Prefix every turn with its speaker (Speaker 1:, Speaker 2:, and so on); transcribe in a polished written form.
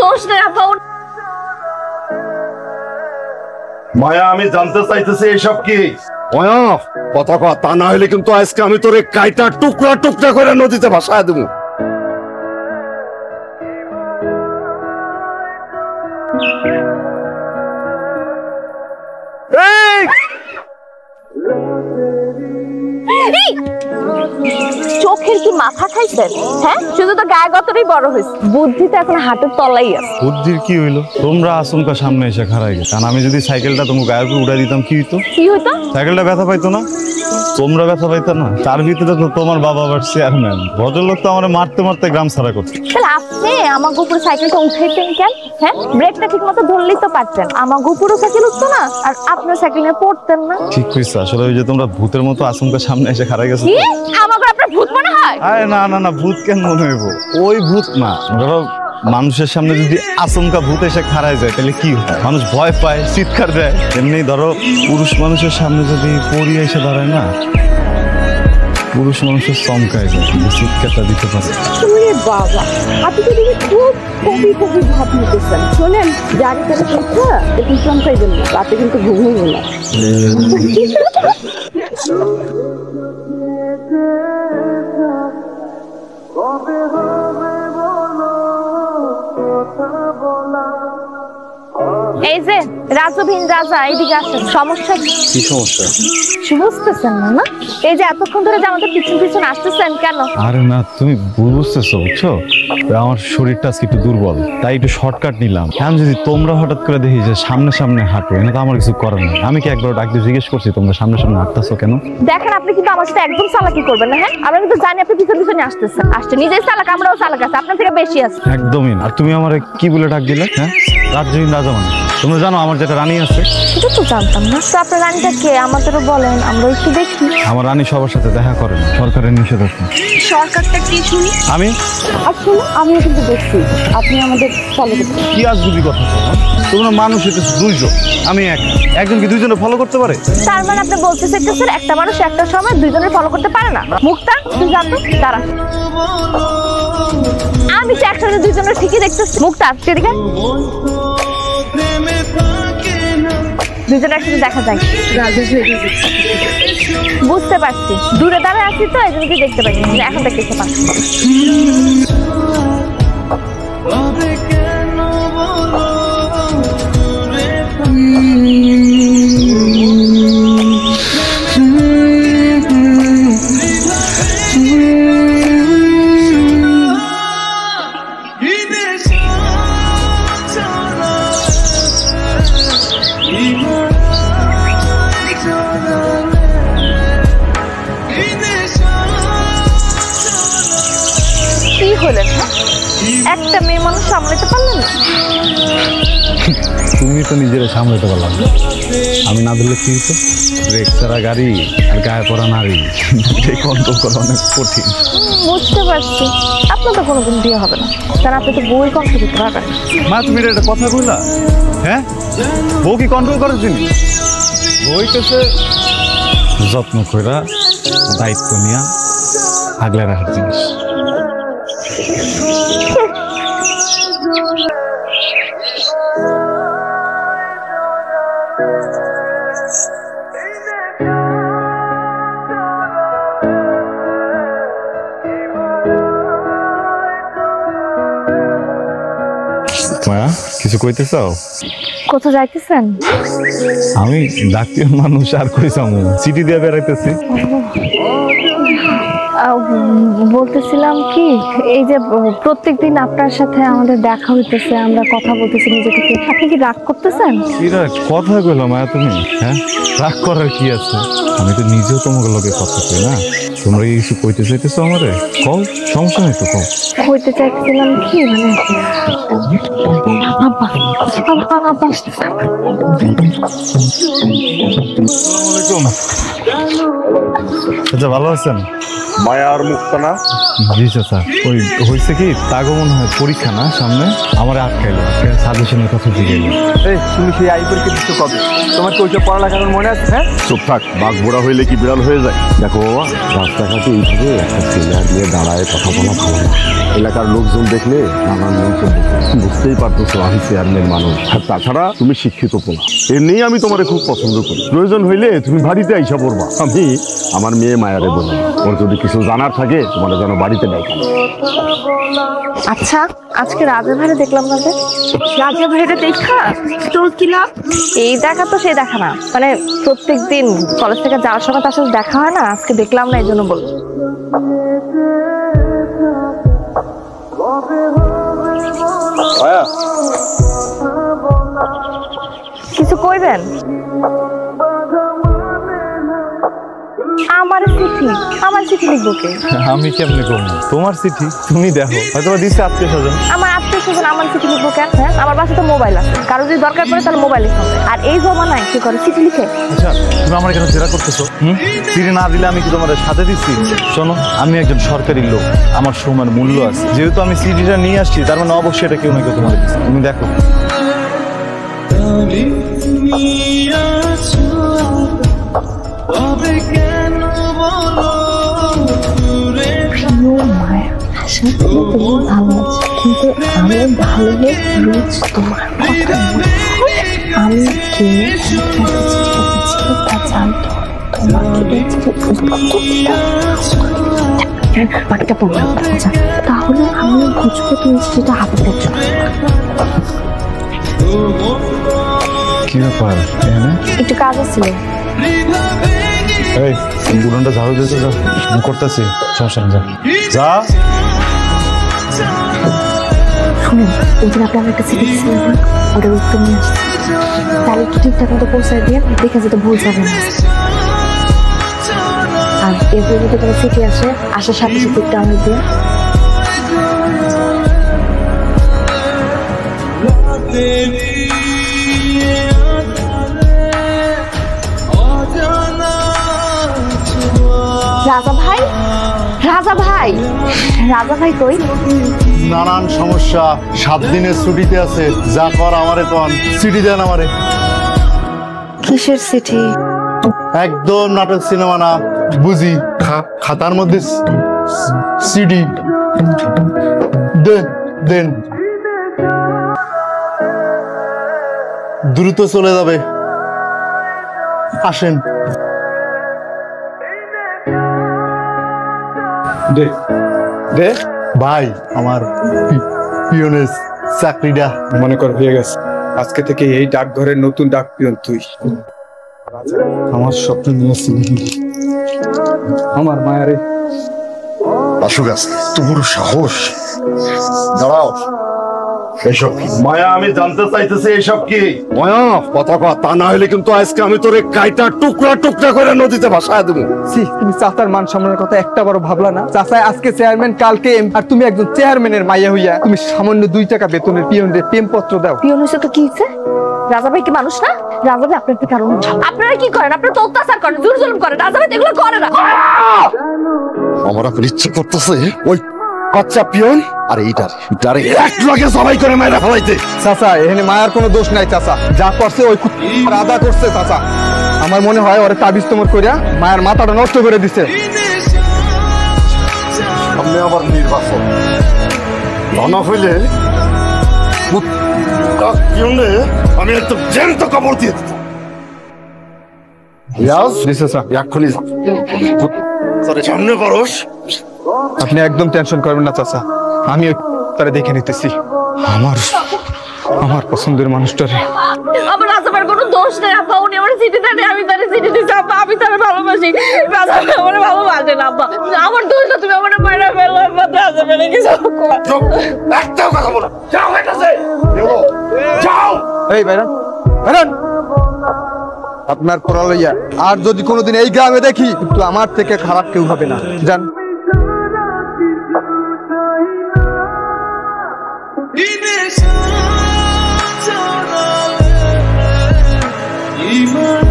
Speaker 1: দোষ নেই আপা।
Speaker 2: মায়া আমি জানতে চাইতেছি এসব কি?
Speaker 3: মায়া কথা কয়, তা না হলে কিন্তু আজকে আমি তোরে কাইটা টুকরা টুকরা করে নদীতে ভাসায় দেবো।
Speaker 1: চোখের কি মাথা খাইছেন? হ্যাঁ, শুধু তো গায়ে গতরেই বড় হয়েছে, বুদ্ধি তো এখন হাতের তলাই আছে।
Speaker 4: বুদ্ধির কি হইলো? তোমরা আচমকা সামনে এসে খাড়াই গেছে, কারণ আমি যদি সাইকেলটা তোমার গায়ের উপর উড়াই দিতাম কি হইতো?
Speaker 1: কি হইতো?
Speaker 4: সাইকেলটা ব্যথা পাইতো না, তোমরা ব্যথা পাইতো না। তার ভিতরে তো তোমার বাবা আবার চেয়ারম্যান, ভদ্রলোক তো আমার মারতে মারতে গ্রাম ছাড়া করছে।
Speaker 1: তাহলে আপনি আমার উপরে সাইকেলটা উঠাইতেন কেন? হ্যাঁ, ব্রেকটা ঠিক মতো ধরলেই তো পারতেন। আমার উপরে সাইকেল উঠতো না, আর আপনার সাইকেল নিয়ে পড়তেন না।
Speaker 4: ঠিক কইছো, আসলে ওই যে তোমরা ভূতের মতো আচমকা সামনে এসে খাড়াই গেছো।
Speaker 1: কি আমাকে আপনার ভূত মনে হয়?
Speaker 4: আরে না না না, ভূত কেন মনে হইব? ওই ভূত না, ধরো মানুষের সামনে যদি আচমকা ভূত এসে খাড়ায় যায় তাহলে কি হয়? মানুষ ভয় পায়, চিৎকার দেয়। এমনি ধরো পুরুষ মানুষের সামনে যদি পড়ি এসে দাঁড়ায় না, পুরুষ মানুষের চমকায় যায়, কিন্তু চিৎকারটা দিতে পারে।
Speaker 1: বাবা, আপনি তো দেখি খুব কবি ভাব নিতেছেন। শোনেন, গাড়ি করে পড়ছে একটু চমকাই দেন, রাতে কিন্তু ঘুমই না। এই যে রাজবিন রাজা, এইদিকে আসেন। সমস্যা কি?
Speaker 4: সমস্যা?
Speaker 1: বুঝতেছেন না? না এই যে এতক্ষণ ধরে যে আমাদের পিছন পিছন আসতেছেন কেন?
Speaker 4: আরে না, তুমি বুঝতেছো, বুঝছো? আমার শরীরটা আজকে একটু দুর্বল, তাই একটু শর্টকাট নিলাম। এখন যদি তোমরা হঠাৎ করে দেখি যে সামনে সামনে হাঁটো, এনে তো আমার কিছু করার নেই। আমি কি একবার ডাক দিয়ে জিজ্ঞেস করছি তোমরা সামনে সামনে হাঁটতেছো কেন?
Speaker 1: দেখেন, আপনি কিন্তু আমার সাথে একদম চালাকি করবেন না। হ্যাঁ, আমরা কিন্তু জানি আপনি পিছন পিছনে আসতেছেন। আসছে নিজেই চালাক, আমরাও চালাক আছে, আপনার থেকে বেশি আছে।
Speaker 4: একদমই না। আর তুমি আমার কি বলে ডাক দিলে? হ্যাঁ, রাজজীবন রাজা মানে তোমরা জানো আমার যেটা রানী আছে?
Speaker 1: সেটা তো জানতাম না। তো আপনার রানীটা কে আমাদেরও বলেন, আমরা একটু দেখি।
Speaker 4: আমার রানী সবার সাথে দেখা করে না, সরকারের নিষেধাজ্ঞা।
Speaker 1: সরকারটা কি শুনি?
Speaker 4: আমি
Speaker 1: আসলে আমিও কিন্তু দেখছি আপনি আমাদের ফলো করতে।
Speaker 4: কি আজগুবি কথা বলো? তোমরা মানুষ হইতেছে দুইজন, আমি একজন কি দুইজনে ফলো করতে পারে?
Speaker 1: তার মানে আপনি বলতে চাইতেছেন একটা মানুষ একটা সময় দুইজনের ফলো করতে পারে না? মুক্তা, তুই জানতো? দাঁড়া, আমি তো একসাথে দুইজনের ঠিকই দেখতেছি। মুক্তা, সেদিকে দুইজন একসাথে দেখা যায়। বুঝতে পারছি, দূরে দাঁড়ায় আছি তো এই জন্য কি দেখতে পাচ্ছি, এখন দেখতে পাচ্ছি। একটা মেয়ে মানুষ সামলাতে পারলেন না?
Speaker 4: তুমি তো নিজেরা সামলাতে পারলাম না, আমি না দিলে কি হতো? ব্রেক ছাড়া গাড়ি আর গায়ে পড়া নারী, কন্ট্রোল করা অনেক কঠিন।
Speaker 1: বুঝতে পারছি, আপনার তো কোনোদিন বিয়ে হবে না, কারণ আপনি তো বউই কন্ট্রোল করতে পারবেন।
Speaker 4: মা, তুমি এটা কথা কইলা? হ্যাঁ, বউ কি কন্ট্রোল করার জিনিস? বই কাছে যত্ন কইরা দায়িত্ব নিয়া আগলে রাখার জিনিস। মায়া, কিছু কইতে চাও?
Speaker 1: কোথাও যাইতেছেন?
Speaker 4: আমি ডাক্তার মানুষ, আর কই যাবো? চিঠি দিয়ে বেড়াইতেছি।
Speaker 1: বলতেছিলাম কি, এই যে প্রত্যেকদিন আপনার সাথে আমাদের দেখা হইতেছে, আমরা কথা বলতেছি নিজে থেকে, আপনি কি রাগ করতেছেন?
Speaker 4: কি রাগ? কথা কইলো মায়া তুমি? হ্যাঁ, রাগ করার কি আছে? আমি তো নিজেও তোমাকে লগে কথা কই না। তোমরা কি কিছু কইতে চাইতেছো আমারে? কও, সমস্যা নেই তো, কও।
Speaker 1: কইতে চাইছিলাম কি, মানে
Speaker 4: আচ্ছা, ভালো আছেন?
Speaker 3: মায়ার মুক্তা না?
Speaker 4: জি চাচা, ওই হয়েছে কি, তাগো মনে হয় পরীক্ষা না সামনে, আমার আটকাইলো, সাজেশনের কথা জিজ্ঞেস।
Speaker 5: এই তুমি সেই আই পরীক্ষা দিচ্ছ কবে? তোমার কি ওইসব পড়ালেখার মনে আছে? হ্যাঁ,
Speaker 3: চুপ থাক, বাঘ বুড়া হইলে কি বিড়াল হয়ে যায়? দেখো বাবা, রাস্তাঘাটে এইভাবে একটা ছেলে দিয়ে দাঁড়ায় কথা বলা ভালো না। এলাকার লোকজন দেখলে নানান মন্তব্য। বুঝতেই পারতেছো আমি চেয়ারম্যান মানুষ, আর তাছাড়া তুমি শিক্ষিত পোলা, এমনি আমি তোমারে খুব পছন্দ করি। প্রয়োজন হইলে তুমি বাড়িতে আইসা পড়বা। আমি আমার মেয়ে মায়ারে বলি, ওর যদি কিছু জানার থাকে তোমার যেন বাড়িতে নেই।
Speaker 1: আচ্ছা, আজকে রাজা ভাইরে দেখলাম না যে। রাজা ভাইরে দেখা তোর কি লাভ? এই দেখা তো সেই দেখা না, মানে প্রত্যেকদিন কলেজ থেকে যাওয়ার সময় তার সাথে দেখা হয় না, আজকে দেখলাম না এই জন্য বল। কিছু কইবেন? আমার চিঠি লিখবো কে?
Speaker 4: আমি কেমনে করবো তোমার চিঠি? তুমি দেখো হয়তো দিচ্ছে আত্মীয় স্বজন।
Speaker 1: আমার আত্মীয় স্বজন আমার চিঠি লিখবো কেন? হ্যাঁ, আমার বাসায় তো মোবাইল আছে, কারো যদি দরকার পড়ে তাহলে মোবাইল লিখতে হবে। আর এই জমানায় কি করে চিঠি লিখে?
Speaker 4: আচ্ছা তুমি আমার কেন জেরা করতেছো? চিঠি না দিলে আমি কি তোমার সাথে দিচ্ছি? শোনো, আমি একজন সরকারি লোক, আমার সময়ের মূল্য আছে। যেহেতু আমি চিঠিটা নিয়ে আসছি, তার মানে অবশ্যই এটা কেউ না কেউ তোমার দিচ্ছে। তুমি দেখো।
Speaker 1: ভালো আছে, কিন্তু আমি ভালো রোজ তোমার কথা আমি কে তা জানতো। তোমাকে তাহলে আমি বুঝবো তুমি সেটা হাতে দেখছো।
Speaker 4: কি ব্যাপার?
Speaker 1: একটু কাজ ছিল।
Speaker 4: এই উঠোনটা ঝাড়ু দিতে যা, আমি করতেছি। সমস্যা নেই, যা।
Speaker 1: শুনুন, ওই দিন আপনার একটা চিঠি দিয়েছিলেন না, ওটার উত্তর নিয়ে আসছে। তাহলে একটু ঠিকঠাক মতো পৌঁছায় দিয়ে দেখে যেতে ভুল যাবে না। আর এরপর যদি কোনো চিঠি আসে, আসার সাথে সাথে একটু আমার দিয়ে। রাজা ভাই, রাজা ভাই, রাজা ভাই কই?
Speaker 4: নানান সমস্যা, 7 দিনের ছুটিতে আছে। যা কর আমারে কোন, চিঠি দেন আমারে।
Speaker 1: কিসের চিঠি?
Speaker 4: একদম নাটক সিনেমা না, বুঝি খাতার মধ্যে সিডি দেন। দ্রুত চলে যাবে, আসেন। দে ভাই, আমার পিয়নের চাকরিটা
Speaker 5: মনে কর হয়ে গেছে। আজকে থেকে এই ডাকঘরের নতুন ডাক পিয়ন তুই।
Speaker 4: আমার স্বপ্ন নিয়েছিলি
Speaker 5: আমার মায়ারে।
Speaker 3: আসুক আছে তো বড় সাহস। দাঁড়াও,
Speaker 2: এসব কি? মায়া আমি জানতে চাইতেছি এসব কি?
Speaker 3: মায়া কথা কয়, তা না হলে কিন্তু আজকে আমি তোরে কাইটা টুকরা টুকরা করে নদীতে ভাসায় দেবো।
Speaker 5: তুমি চাচার মান সম্মানের কথা একটা বারো ভাবলা না? চাচাই আজকে চেয়ারম্যান, কালকে আর তুমি একজন চেয়ারম্যানের মাইয়া হইয়া তুমি সামান্য 2 টাকা বেতনের পিয়নের প্রেমপত্র দাও।
Speaker 1: পিয়ন হয়েছে তো কি হয়েছে? রাজা ভাই কি মানুষ না? রাজা ভাই আপনার কারণ আপনারা কি করেন? আপনারা তো অত্যাচার করেন, জোর জুলুম করেন। রাজা ভাই এগুলো করে না।
Speaker 3: আমার এখন ইচ্ছে করতেছে ওই বাচ্চা পিয়ন আর এইটারে এক লগে সবাই করে মায়েরা ফেলাইতে।
Speaker 5: চাচা, এখানে মায়ের কোনো দোষ নাই চাচা, যা করছে ওই রাধা করছে চাচা। আমার মনে হয় ওরে তাবিজ তোমার করিয়া মায়ের মাথাটা নষ্ট করে দিছে।
Speaker 3: সামনে আবার নির্বাচন, রানা হইলে আমি একদম জ্যান্ত কাপড় দিয়ে দিতাম। এক্ষুনি সামনে পারস।
Speaker 5: আপনি একদম টেনশন করবেন না চাচা, আমি তারা দেখে নিতেছি। আমার পছন্দের মানুষটারে।
Speaker 1: আমার রাজাবার কোনো দোষ নেই আব্বা, উনি আমার চিঠি দেন, আমি তারে চিঠি দিছি আব্বা, আমি তারে ভালোবাসি। রাজা আমার ভালোবাসে না আব্বা, আমার দোষ না, তুমি আমার মায়েরা ফেলো আব্বা। রাজা মেরে কিছু
Speaker 3: একটাও কথা বলো, যাও হইতাছে, যাও।
Speaker 5: এই বাইরান, বাইরান, আপনার পড়া লইয়া আর যদি কোনোদিন এই গ্রামে দেখি, কিন্তু আমার থেকে খারাপ কেউ হবে না, জান।
Speaker 6: ইমান